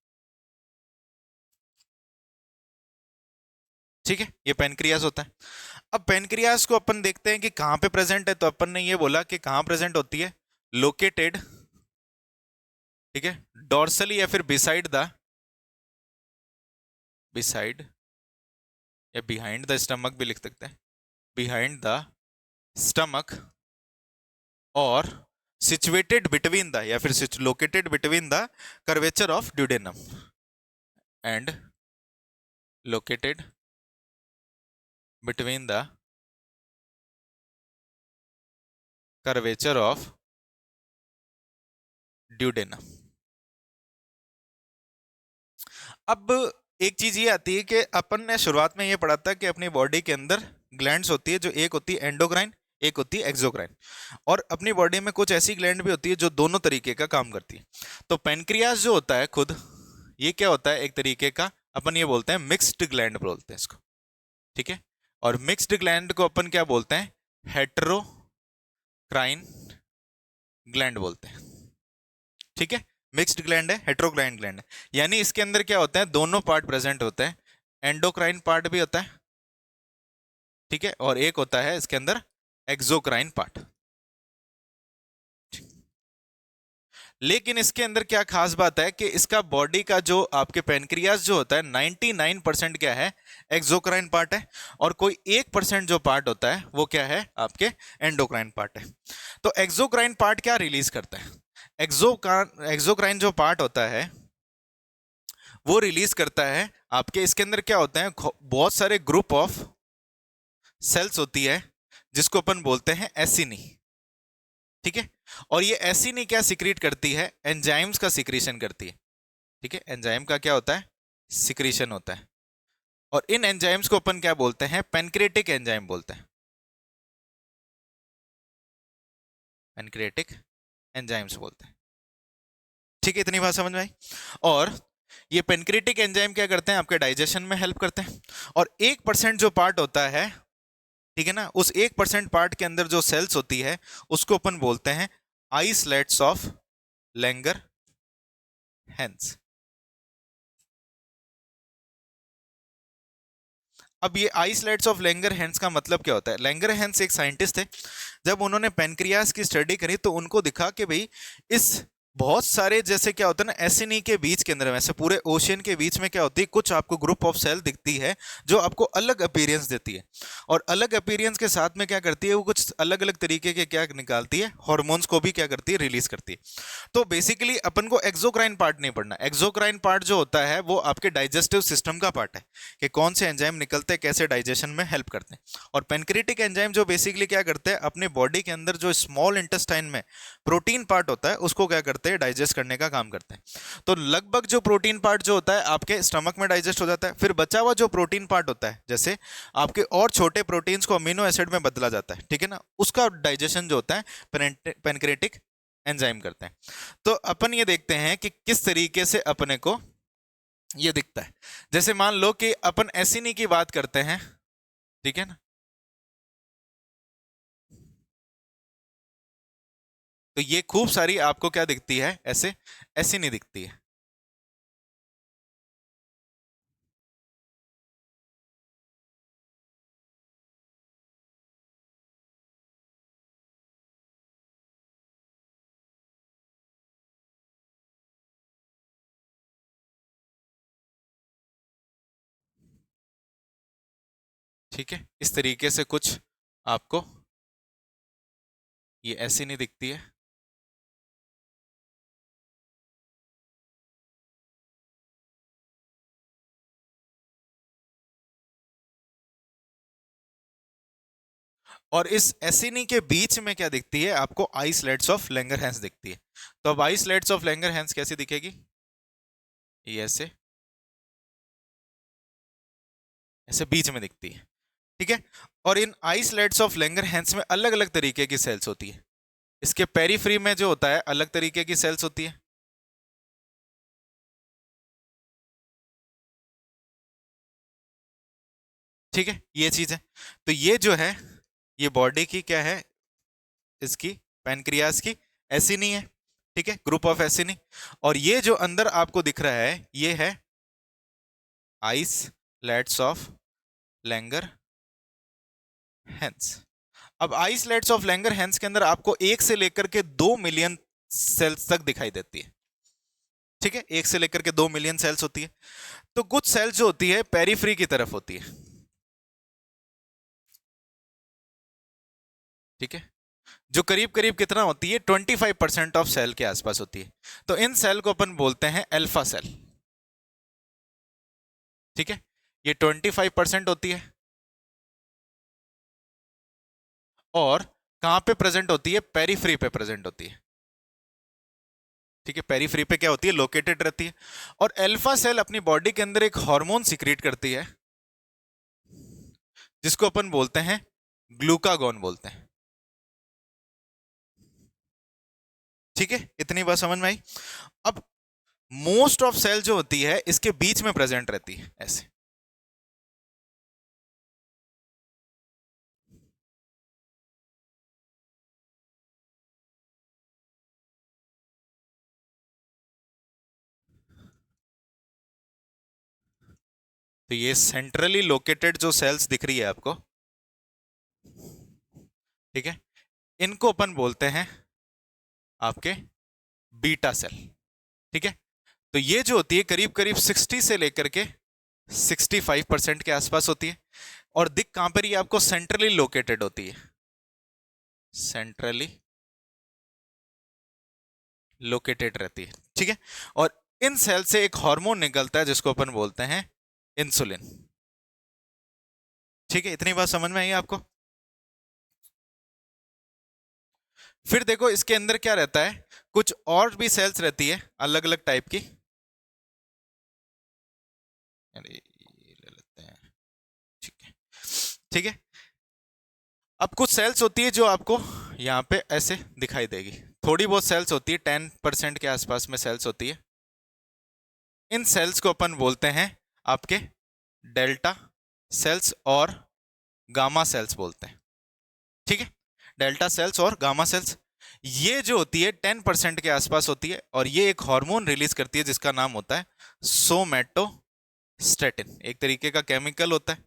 ठीक है, ये पैनक्रियास होता है। अब पैनक्रियास को अपन देखते हैं कि कहां पे प्रेजेंट है, तो अपन ने ये बोला कि कहां प्रेजेंट होती है, लोकेटेड, ठीक है, डॉर्सली या फिर बिसाइड या बिहाइंड द स्टमक भी लिख सकते हैं, बिहाइंड द स्टमक, और सिचुएटेड बिटवीन द या फिर located between the curvature of duodenum and located between the curvature of duodenum. अब एक चीज ये आती है कि अपन ने शुरुआत में ये पढ़ा था कि अपनी बॉडी के अंदर ग्लैंड्स होती है, जो एक होती है एंडोक्राइन, एक होती है एक्सोक्राइन, और अपनी बॉडी में कुछ ऐसी ग्लैंड भी होती है जो दोनों तरीके का काम करती है। तो पेनक्रियास जो होता है खुद, ये क्या होता है, एक तरीके का अपन ये बोलते हैं मिक्स्ड ग्लैंड बोलते हैं इसको। ठीक है, और मिक्स्ड ग्लैंड को अपन क्या बोलते हैं, हेट्रोक्राइन ग्लैंड बोलते हैं। ठीक है, मिक्स्ड ग्लैंड है, हेट्रोक्राइन ग्लैंड है, यानी इसके अंदर क्या होता है, दोनों पार्ट प्रेजेंट होते हैं, एंडोक्राइन पार्ट भी होता है, ठीक है, और एक होता है इसके अंदर एक्सोक्राइन पार्ट। लेकिन इसके अंदर क्या खास बात है कि इसका बॉडी का जो आपके पेनक्रियास जो होता है 99% क्या है, एक्सोक्राइन पार्ट है, और कोई 1% जो पार्ट होता है वो क्या है, आपके एंडोक्राइन पार्ट है। तो एक्सोक्राइन पार्ट क्या रिलीज करता है, एक्सोक्राइन जो पार्ट होता है वो रिलीज करता है आपके, इसके अंदर क्या होते हैं, बहुत सारे ग्रुप ऑफ सेल्स होती है जिसको अपन बोलते हैं एसिनी। ठीक है, और ये एसिनी क्या सिक्रीट करती है, एंजाइम्स का सिक्रीशन करती है। ठीक है, एंजाइम का क्या होता है, सिक्रीशन होता है, और इन एंजाइम्स को अपन क्या बोलते हैं, पैनक्रियाटिक एंजाइम बोलते हैं, पैनक्रियाटिक एंजाइम्स बोलते हैं। ठीक है, इतनी बात समझ में आई। और ये पेनक्रियाटिक एंजाइम क्या करते हैं, आपके डाइजेशन में हेल्प करते हैं, और 1% जो पार्ट होता है, ठीक है ना, उस 1% पार्ट के अंदर जो सेल्स होती है उसको अपन बोलते हैं आइसलेट्स ऑफ लैंगर हैंस। अब ये आइसलेट्स ऑफ लैंगर हैंस का मतलब क्या होता है, लैंगर हैंस एक साइंटिस्ट थे, जब उन्होंने पेनक्रियास की स्टडी करी तो उनको दिखा कि भाई इस बहुत सारे जैसे क्या होता है ना, एसिनी के बीच के अंदर, वैसे पूरे ओशियन के बीच में क्या होती है, कुछ आपको ग्रुप ऑफ सेल दिखती है जो आपको अलग अपीयरेंस देती है, और अलग अपीयरेंस के साथ में क्या करती है, वो कुछ अलग अलग तरीके के क्या निकालती है, हॉर्मोन्स को भी क्या करती है, रिलीज करती है। तो बेसिकली अपन को एक्सोक्राइन पार्ट नहीं पढ़ना, एक्सोक्राइन पार्ट जो होता है वो आपके डाइजेस्टिव सिस्टम का पार्ट है, कि कौन से एंजाइम निकलते हैं, कैसे डाइजेशन में हेल्प करते हैं। और पेनक्रियाटिक एंजाइम जो बेसिकली क्या करते हैं, अपने बॉडी के अंदर जो स्मॉल इंटेस्टाइन में प्रोटीन पार्ट होता है उसको क्या करते हैं, डाइजेस्ट करने का काम करते हैं। तो लगभग जो प्रोटीन पार्ट जो होता है आपके स्टमक में डाइजेस्ट हो जाता है, फिर बचा हुआ जो प्रोटीन पार्ट होता है, जैसे आपके और छोटे प्रोटीन्स को अमीनो एसिड में बदला जाता है, ठीक है ना, उसका डाइजेशन जो होता है पेनक्रियाटिक एंजाइम करते हैं। तो अपन ये देखते हैं कि किस तरीके से अपने को ये दिखता है। जैसे मान लो कि अपन एसिनी की बात करते हैं, ठीक है ना, तो ये खूब सारी आपको क्या दिखती है, ऐसे एसिनी दिखती है। ठीक है, इस तरीके से कुछ आपको ये एसिनी दिखती है। और इस एसिनी के बीच में क्या दिखती है आपको, आइसलेट्स ऑफ लैंगरहैंस दिखती है। तो अब आइसलेट्स ऑफ लैंगरहैंस कैसी दिखेगी, ये ऐसे ऐसे बीच में दिखती है। ठीक है, और इन आइसलेट्स ऑफ लैंगरहैंस में अलग अलग तरीके की सेल्स होती है। इसके पेरीफ्री में जो होता है अलग तरीके की सेल्स होती है, ठीक है, ये चीज है। तो ये जो है, ये बॉडी की क्या है, इसकी पैनक्रियास की एसिनी है, ठीक है, ग्रुप ऑफ एसिनी। और ये जो अंदर आपको दिख रहा है ये है आइसलेट्स ऑफ लैंगर हैंस। अब आइसलेट्स ऑफ लैंगर हैंस के अंदर आपको 1 से लेकर के 2 मिलियन सेल्स तक दिखाई देती है, ठीक है, 1 से लेकर के 2 मिलियन सेल्स होती है। तो कुछ सेल्स जो होती है पेरीफ्री की तरफ होती है, ठीक है, जो करीब करीब कितना होती है, 25% ऑफ सेल के आसपास होती है। तो इन सेल को अपन बोलते हैं अल्फा सेल, ठीक है, ये 25% होती है। और कहां पे प्रेजेंट होती है, पेरीफ्री पे प्रेजेंट होती है, ठीक है, पेरीफ्री पे क्या होती है, लोकेटेड रहती है। और अल्फा सेल अपनी बॉडी के अंदर एक हार्मोन सिक्रीट करती है जिसको अपन बोलते हैं ग्लूकागॉन बोलते हैं, ठीक है, इतनी बात समझ में आई। अब मोस्ट ऑफ सेल जो होती है इसके बीच में प्रेजेंट रहती है ऐसे, तो ये सेंट्रली लोकेटेड जो सेल्स दिख रही है आपको, ठीक है, इनको अपन बोलते हैं आपके बीटा सेल, ठीक है। तो ये जो होती है करीब करीब 60 से लेकर के 65% के आसपास होती है। और दिख कहां पर ही आपको, सेंट्रली लोकेटेड होती है, सेंट्रली लोकेटेड रहती है, ठीक है। और इन सेल से एक हार्मोन निकलता है जिसको अपन बोलते हैं इंसुलिन, ठीक है, इतनी बात समझ में आई आपको। फिर देखो इसके अंदर क्या रहता है, कुछ और भी सेल्स रहती है अलग अलग टाइप की, अरे ये ले लेते हैं, ठीक है, ठीक है। अब कुछ सेल्स होती है जो आपको यहाँ पे ऐसे दिखाई देगी, थोड़ी बहुत सेल्स होती है, 10% के आसपास में सेल्स होती है। इन सेल्स को अपन बोलते हैं आपके डेल्टा सेल्स और गामा सेल्स बोलते हैं, ठीक है, डेल्टा सेल्स और गामा सेल्स। ये जो होती है 10% के आसपास होती है और ये एक हार्मोन रिलीज करती है जिसका नाम होता है सोमैटोस्टेटिन, एक तरीके का केमिकल होता है।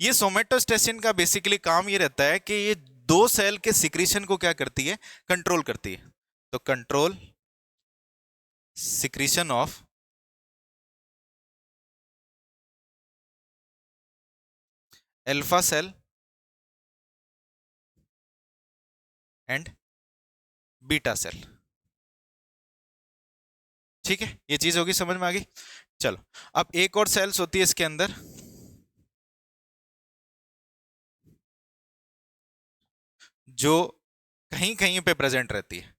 ये सोमैटोस्टेटिन का बेसिकली काम ये रहता है कि ये दो सेल के सिक्रीशन को क्या करती है, कंट्रोल करती है। तो control secretion of alpha cell and beta cell, ठीक है, ये चीज होगी, समझ में आ गई। चलो अब एक और सेल्स होती है इसके अंदर जो कहीं कहीं पे प्रेजेंट रहती है,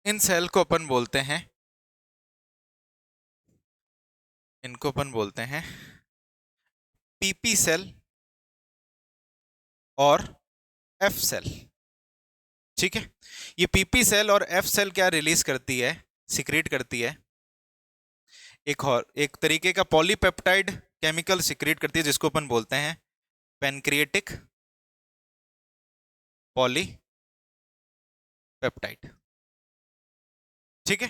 इन सेल को अपन बोलते हैं, इनको अपन बोलते हैं पीपी सेल और एफ सेल, ठीक है। ये पीपी सेल और एफ सेल क्या रिलीज करती है, सिक्रीट करती है, एक और एक तरीके का पॉलीपेप्टाइड केमिकल सिक्रीट करती है जिसको अपन बोलते हैं पैनक्रिएटिक पॉलीपेप्टाइड, ठीक है।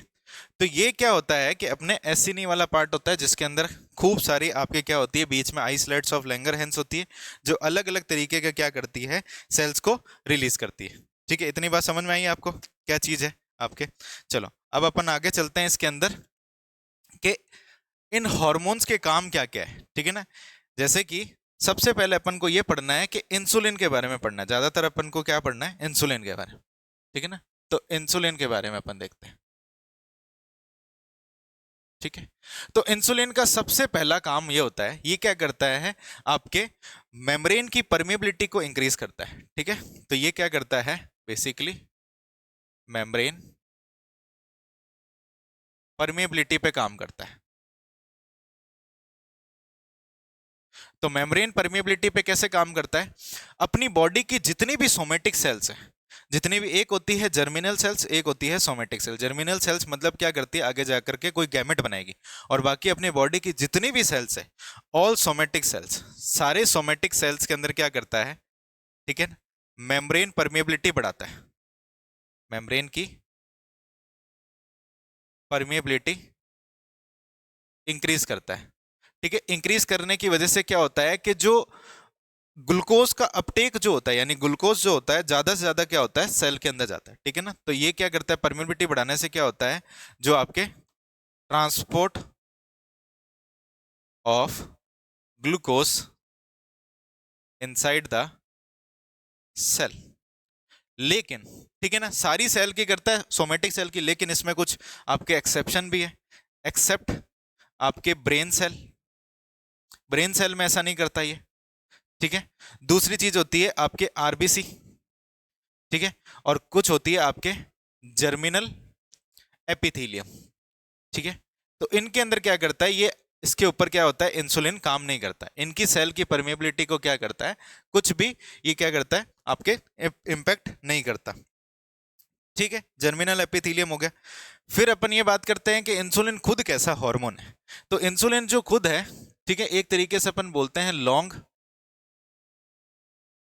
तो ये क्या होता है कि अपने एसिनी वाला पार्ट होता है जिसके अंदर खूब सारी आपके क्या होती है, बीच में आइसलेट्स ऑफ लैंगरहैंस होती है जो अलग अलग तरीके का क्या करती है, सेल्स को रिलीज करती है, ठीक है, इतनी बात समझ में आई आपको क्या चीज है आपके। चलो अब अपन आगे चलते हैं इसके अंदर कि इन हॉर्मोन्स के काम क्या क्या है, ठीक है ना। जैसे कि सबसे पहले अपन को ये पढ़ना है कि इंसुलिन के बारे में पढ़ना है, ज्यादातर अपन को क्या पढ़ना है, इंसुलिन के बारे में, ठीक है ना। तो इंसुलिन के बारे में अपन देखते हैं, ठीक है। तो इंसुलिन का सबसे पहला काम ये होता है, ये क्या करता है, आपके मेम्ब्रेन की परमेबिलिटी को इंक्रीज करता है, ठीक है। तो ये क्या करता है बेसिकली, मेम्ब्रेन परमेबिलिटी पे काम करता है। तो मेम्ब्रेन परमेबिलिटी पे कैसे काम करता है? अपनी बॉडी की जितनी भी सोमेटिक सेल्स हैं, जितनी भी, एक होती है जर्मिनल सेल्स, एक होती है सोमेटिक सेल्स। जर्मिनल सेल्स मतलब क्या करती है, आगे जाकर के कोई गैमेट बनाएगी, और बाकी अपनी बॉडी की जितनी भी सेल्स है, ऑल सोमेटिक सेल्स, सारे सोमेटिक सेल्स के अंदर क्या करता है, ठीक है, मेम्ब्रेन परमेबिलिटी बढ़ाता है, मेम्ब्रेन की परमेबिलिटी इंक्रीज करता है। ठीक है, इंक्रीज करने की वजह से क्या होता है कि जो ग्लूकोज का अपटेक जो होता है, यानी ग्लूकोज जो होता है ज्यादा से ज्यादा क्या होता है, सेल के अंदर जाता है। ठीक है ना, तो ये क्या करता है, परमेबिलिटी बढ़ाने से क्या होता है, जो आपके transport of glucose inside the cell. लेकिन ठीक है ना, सारी सेल की करता है, सोमेटिक सेल की, लेकिन इसमें कुछ आपके एक्सेप्शन भी है। एक्सेप्ट आपके ब्रेन सेल, ब्रेन सेल में ऐसा नहीं करता ये। ठीक है, दूसरी चीज होती है आपके आरबीसी, ठीक है, और कुछ होती है आपके जर्मिनल एपिथेलियम। ठीक है, तो इनके अंदर क्या करता है ये, इसके ऊपर क्या होता है, इंसुलिन काम नहीं करता है, इनकी सेल की परमेबिलिटी को क्या करता है, कुछ भी ये क्या करता है, आपके इंपैक्ट नहीं करता। ठीक है, जर्मिनल एपिथेलियम हो गया। फिर अपन ये बात करते हैं कि इंसुलिन खुद कैसा हार्मोन है। तो इंसुलिन जो खुद है, ठीक है, एक तरीके से अपन बोलते हैं लॉन्ग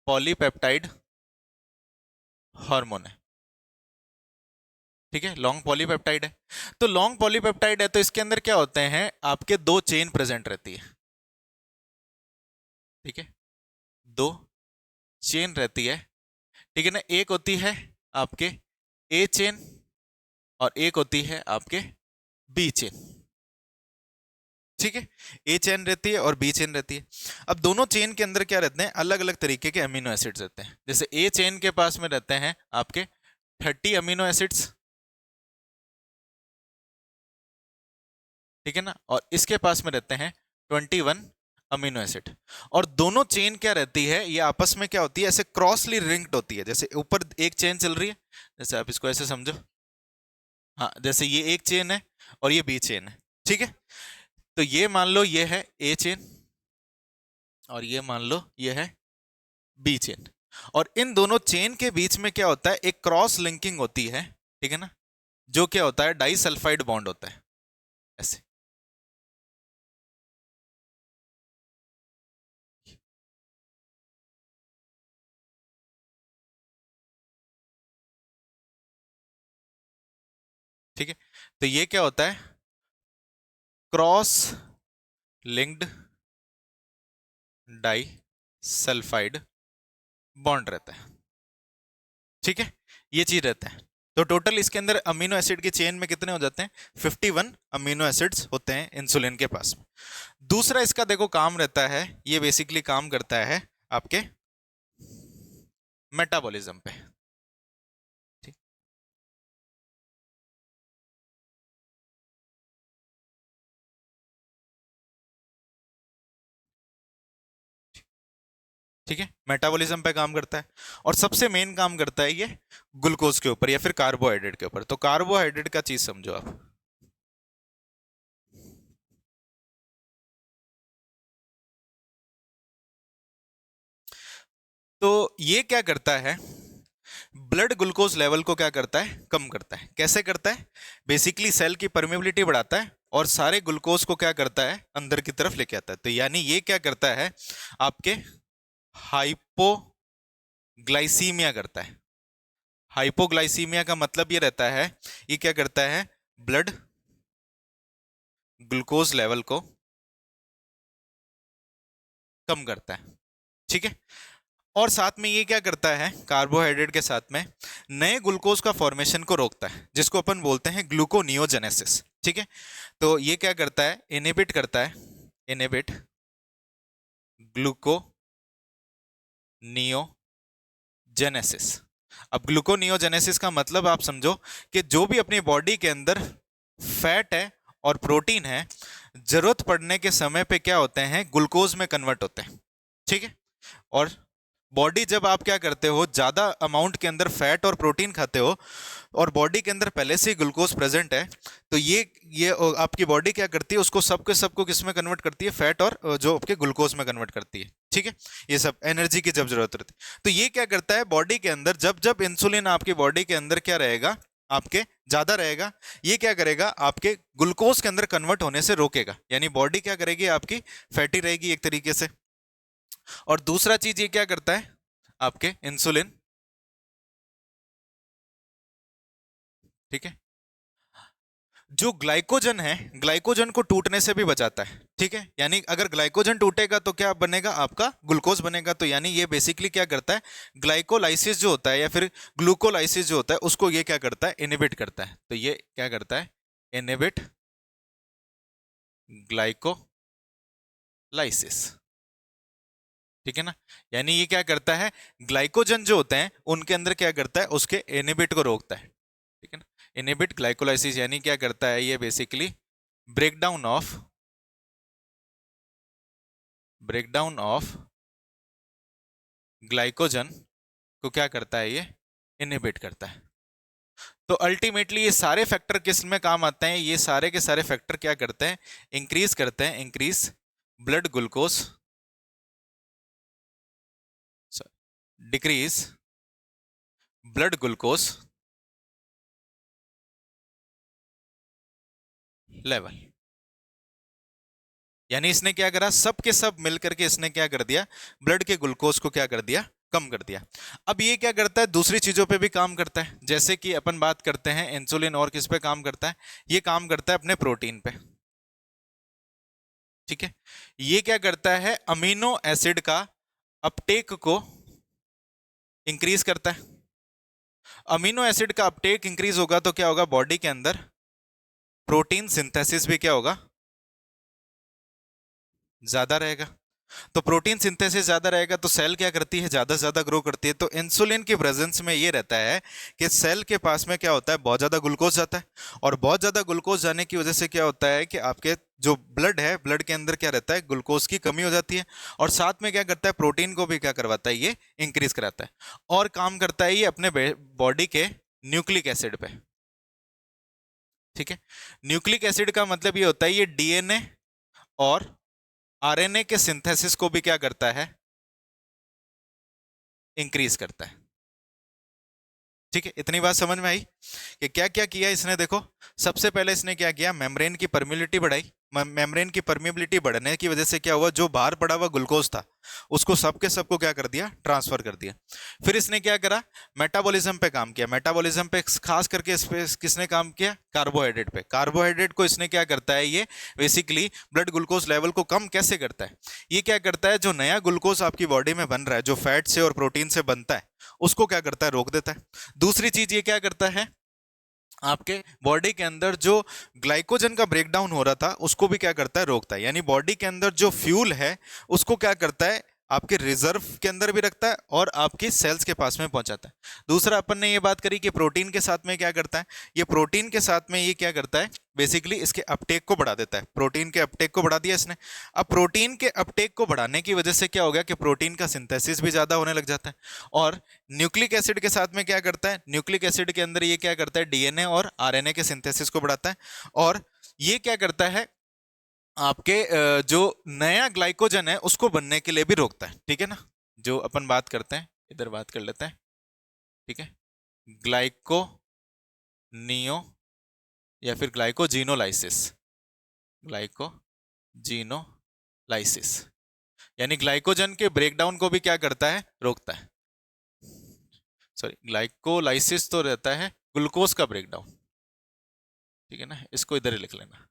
पॉलीपेप्टाइड हार्मोन है। ठीक है, लॉन्ग पॉलीपेप्टाइड है। तो लॉन्ग पॉलीपेप्टाइड है तो इसके अंदर क्या होते हैं, आपके दो चेन प्रेजेंट रहती है। ठीक है, दो चेन रहती है। ठीक है ना, एक होती है आपके ए चेन और एक होती है आपके बी चेन। ठीक है, ए चेन रहती है और बी चेन रहती है। अब दोनों चेन के अंदर क्या रहते हैं, अलग अलग तरीके के अमीनो एसिड्स रहते हैं। जैसे ए चेन के पास में रहते हैं आपके 30 अमीनो एसिड्स, ठीक है ना, और इसके पास में रहते हैं 21 अमीनो एसिड। और दोनों चेन क्या रहती है, ये आपस में क्या होती है, ऐसे क्रॉसली लिंक्ड होती है। जैसे ऊपर एक चेन चल रही है, जैसे आप इसको ऐसे समझो, हाँ, जैसे ये एक चेन है और ये बी चेन है। ठीक है, तो ये मान लो ये है ए चेन और ये मान लो ये है बी चेन, और इन दोनों चेन के बीच में क्या होता है, एक क्रॉस लिंकिंग होती है। ठीक है ना, जो क्या होता है, डाइसल्फाइड बॉन्ड होता है ऐसे। ठीक है, तो ये क्या होता है, क्रॉस लिंक्ड डाइसल्फाइड बॉन्ड रहता है। ठीक है, ये चीज रहता है। तो टोटल इसके अंदर अमीनो एसिड की चेन में कितने हो जाते हैं, 51 अमीनो एसिड्स होते हैं इंसुलिन के पास में। दूसरा इसका देखो काम रहता है, ये बेसिकली काम करता है आपके मेटाबॉलिज्म पे। ठीक, ठीक है, मेटाबॉलिज्म पे काम करता है। और सबसे मेन काम करता है ये ग्लूकोज के ऊपर या फिर कार्बोहाइड्रेट के ऊपर। तो कार्बोहाइड्रेट का चीज समझो आप, तो ये क्या करता है, ब्लड ग्लूकोज लेवल को क्या करता है, कम करता है। कैसे करता है, बेसिकली सेल की परमेबिलिटी बढ़ाता है और सारे ग्लूकोज को क्या करता है, अंदर की तरफ लेके आता है। तो यानी ये क्या करता है, आपके हाइपोग्लाइसीमिया करता है। हाइपोग्लाइसीमिया का मतलब ये रहता है, ये क्या करता है, ब्लड ग्लूकोज लेवल को कम करता है। ठीक है, और साथ में ये क्या करता है, कार्बोहाइड्रेट के साथ में नए ग्लूकोज का फॉर्मेशन को रोकता है, जिसको अपन बोलते हैं ग्लूकोनियोजेनेसिस। ठीक है, तो ये क्या करता है, इनहिबिट करता है, इनहिबिट ग्लूकोनियोजेनेसिस। अब ग्लूकोनियोजेनेसिस का मतलब आप समझो कि जो भी अपनी बॉडी के अंदर फैट है और प्रोटीन है, जरूरत पड़ने के समय पे क्या होते हैं, ग्लूकोज में कन्वर्ट होते हैं। ठीक है, और बॉडी जब आप क्या करते हो, ज्यादा अमाउंट के अंदर फैट और प्रोटीन खाते हो और बॉडी के अंदर पहले से ही ग्लूकोज प्रेजेंट है, तो ये आपकी बॉडी क्या करती है, उसको सबके सबको किस में कन्वर्ट करती है, फैट और जो आपके ग्लूकोज में कन्वर्ट करती है, ठीक है। ये सब एनर्जी की जब जरूरत रहती है, तो ये क्या करता है बॉडी के अंदर, जब जब इंसुलिन आपकी बॉडी के अंदर क्या रहेगा, आपके ज्यादा रहेगा, ये क्या करेगा, आपके ग्लूकोज के अंदर कन्वर्ट होने से रोकेगा, यानी बॉडी क्या करेगी, आपकी फैटी रहेगी एक तरीके से। और दूसरा चीज ये क्या करता है, आपके इंसुलिन, ठीक है, जो ग्लाइकोजन है, ग्लाइकोजन को टूटने से भी बचाता है, ठीक है। यानी अगर ग्लाइकोजन टूटेगा तो क्या बनेगा, आपका ग्लूकोज बनेगा। तो यानी ये बेसिकली क्या करता है, ग्लाइकोलाइसिस जो होता है या फिर ग्लूकोलाइसिस जो होता है, उसको ये क्या करता है, इनिबिट करता है। तो ये क्या करता है, इनिबिट ग्लाइकोलाइसिस, ठीक है ना। यानी ये क्या करता है, ग्लाइकोजन जो होते हैं उनके अंदर क्या करता है, उसके इनिबिट को रोकता है, ठीक है ना। इनिबिट ग्लाइकोलाइसिस यानी क्या करता है, ये बेसिकली ब्रेकडाउन ऑफ ग्लाइकोजन को क्या करता है, ये इनिबिट करता है। तो अल्टीमेटली ये सारे फैक्टर किस में काम आते हैं, ये सारे के सारे फैक्टर क्या करते हैं, इंक्रीज करते हैं, increase blood glucose, decrease blood glucose level. यानी इसने क्या करा, सब के सब मिलकर के इसने क्या कर दिया, ब्लड के ग्लूकोज को क्या कर दिया, कम कर दिया। अब ये क्या करता है, दूसरी चीजों पे भी काम करता है, जैसे कि अपन बात करते हैं इंसुलिन और किस पे काम करता है, ये काम करता है अपने प्रोटीन पे, ठीक है। ये क्या करता है, अमीनो एसिड का अपटेक को इंक्रीज करता है। अमीनो एसिड का अपटेक इंक्रीज होगा तो क्या होगा, बॉडी के अंदर प्रोटीन सिंथेसिस भी क्या होगा, ज्यादा रहेगा। तो प्रोटीन सिंथेसिस ज्यादा रहेगा तो सेल क्या करती है, ज्यादा से ज्यादा ग्रो करती है। तो इंसुलिन की प्रेजेंस में ये रहता है कि सेल के पास में क्या होता है, बहुत ज्यादा ग्लूकोज जाता है, और बहुत ज्यादा ग्लूकोज जाने की वजह से क्या होता है कि आपके जो ब्लड है, ब्लड के अंदर क्या रहता है, ग्लूकोज की कमी हो जाती है, और साथ में क्या करता है, प्रोटीन को भी क्या करवाता है, ये इंक्रीज कराता है। और काम करता है ये अपने बॉडी के न्यूक्लिक एसिड पे, ठीक है। न्यूक्लिक एसिड का मतलब ये होता है, ये डीएनए और आरएनए के सिंथेसिस को भी क्या करता है, इंक्रीज करता है, ठीक है। इतनी बात समझ में आई कि क्या क्या किया इसने। देखो सबसे पहले इसने क्या किया, मेम्ब्रेन की परमिबिलिटी बढ़ाई। मेम्ब्रेन की परमिबिलिटी बढ़ने की वजह से क्या हुआ, जो बाहर पड़ा हुआ ग्लूकोज था उसको सबके सबको क्या कर दिया, ट्रांसफर कर दिया। फिर इसने क्या करा, मेटाबॉलिज्म पे काम किया। मेटाबॉलिज्म पे खास करके इस पे किसने काम किया, कार्बोहाइड्रेट पे। कार्बोहाइड्रेट को इसने क्या करता है, ये बेसिकली ब्लड ग्लूकोज लेवल को कम कैसे करता है, ये क्या करता है, जो नया ग्लूकोज आपकी बॉडी में बन रहा है, जो फैट से और प्रोटीन से बनता है, उसको क्या करता है, रोक देता है। दूसरी चीज ये क्या करता है, आपके बॉडी के अंदर जो ग्लाइकोजन का ब्रेकडाउन हो रहा था उसको भी क्या करता है, रोकता है। यानी बॉडी के अंदर जो फ्यूल है उसको क्या करता है, आपके रिजर्व के अंदर भी रखता है और आपकी सेल्स के पास में पहुंचाता है। दूसरा अपन ने ये बात करी कि प्रोटीन के साथ में क्या करता है, ये प्रोटीन के साथ में ये क्या करता है, बेसिकली इसके अपटेक को बढ़ा देता है। प्रोटीन के अपटेक को बढ़ा दिया इसने। अब प्रोटीन के अपटेक को बढ़ाने की वजह से क्या हो गया कि प्रोटीन का सिंथेसिस भी ज्यादा होने लग जाता है। और न्यूक्लिक एसिड के साथ में क्या करता है, न्यूक्लिक एसिड के अंदर ये क्या करता है, डीएनए और आरएनए के सिंथेसिस को बढ़ाता है। और ये क्या करता है, आपके जो नया ग्लाइकोजन है उसको बनने के लिए भी रोकता है, ठीक है ना। जो अपन बात करते हैं, इधर बात कर लेते हैं, ठीक है, ग्लाइको नियो या फिर ग्लाइकोजीनोलाइसिस। ग्लाइकोजीनोलाइसिस यानी ग्लाइकोजन के ब्रेकडाउन को भी क्या करता है, रोकता है। सॉरी, ग्लाइकोलाइसिस तो रहता है ग्लूकोज का ब्रेकडाउन, ठीक है ना, इसको इधर ही लिख लेना।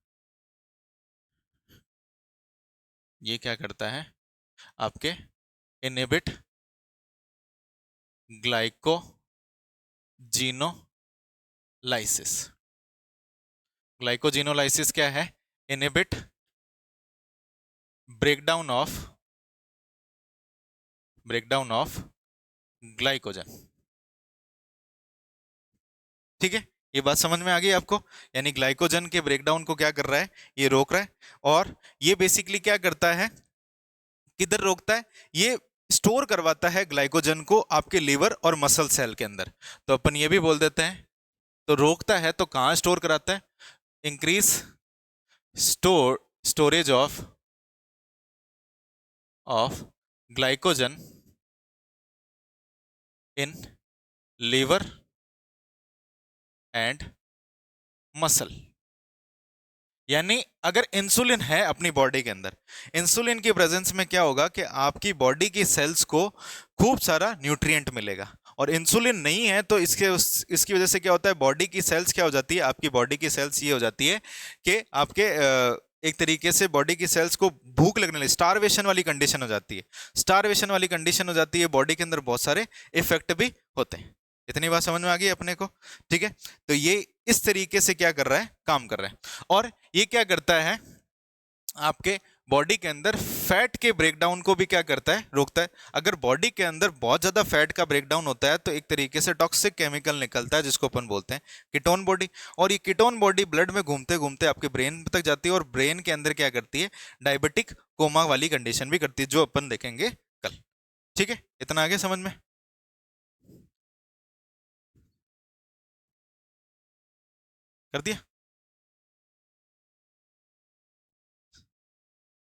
ये क्या करता है, आपके इनहिबिट ग्लाइकोजीनोलाइसिस। ग्लाइकोजीनोलाइसिस क्या है, इनहिबिट ब्रेकडाउन ऑफ ग्लाइकोजन, ठीक है। ये बात समझ में आ गई आपको, यानी ग्लाइकोजन के ब्रेकडाउन को क्या कर रहा है, ये रोक रहा है। और ये बेसिकली क्या करता है, किधर रोकता है, ये स्टोर करवाता है ग्लाइकोजन को आपके लीवर और मसल सेल के अंदर। तो अपन ये भी बोल देते हैं, तो रोकता है तो कहाँ स्टोर कराता है, increase storage of glycogen in liver and muscle. यानी अगर इंसुलिन है अपनी बॉडी के अंदर, इंसुलिन की प्रेजेंस में क्या होगा कि आपकी बॉडी की सेल्स को खूब सारा न्यूट्रिएंट मिलेगा। और इंसुलिन नहीं है तो इसकी वजह से क्या होता है, बॉडी की सेल्स क्या हो जाती है, आपकी बॉडी की सेल्स ये हो जाती है कि आपके एक तरीके से बॉडी की सेल्स को भूख लगने लगी, स्टारवेशन वाली कंडीशन हो जाती है। स्टारवेशन वाली कंडीशन हो जाती है, बॉडी के अंदर बहुत सारे इफेक्ट भी होते हैं। इतनी बात समझ में आ गई अपने को? ठीक है, तो ये इस तरीके से क्या कर रहा है, काम कर रहा है। और ये क्या करता है, आपके बॉडी के अंदर फैट के ब्रेकडाउन को भी क्या करता है, रोकता है। अगर बॉडी के अंदर बहुत ज्यादा फैट का ब्रेकडाउन होता है तो एक तरीके से टॉक्सिक केमिकल निकलता है जिसको अपन बोलते हैं कीटोन बॉडी। और ये कीटोन बॉडी ब्लड में घूमते घूमते आपके ब्रेन तक जाती है और ब्रेन के अंदर क्या करती है, डायबिटिक कोमा वाली कंडीशन भी करती है, जो अपन देखेंगे कल। ठीक है, इतना आगे समझ में कर दिया?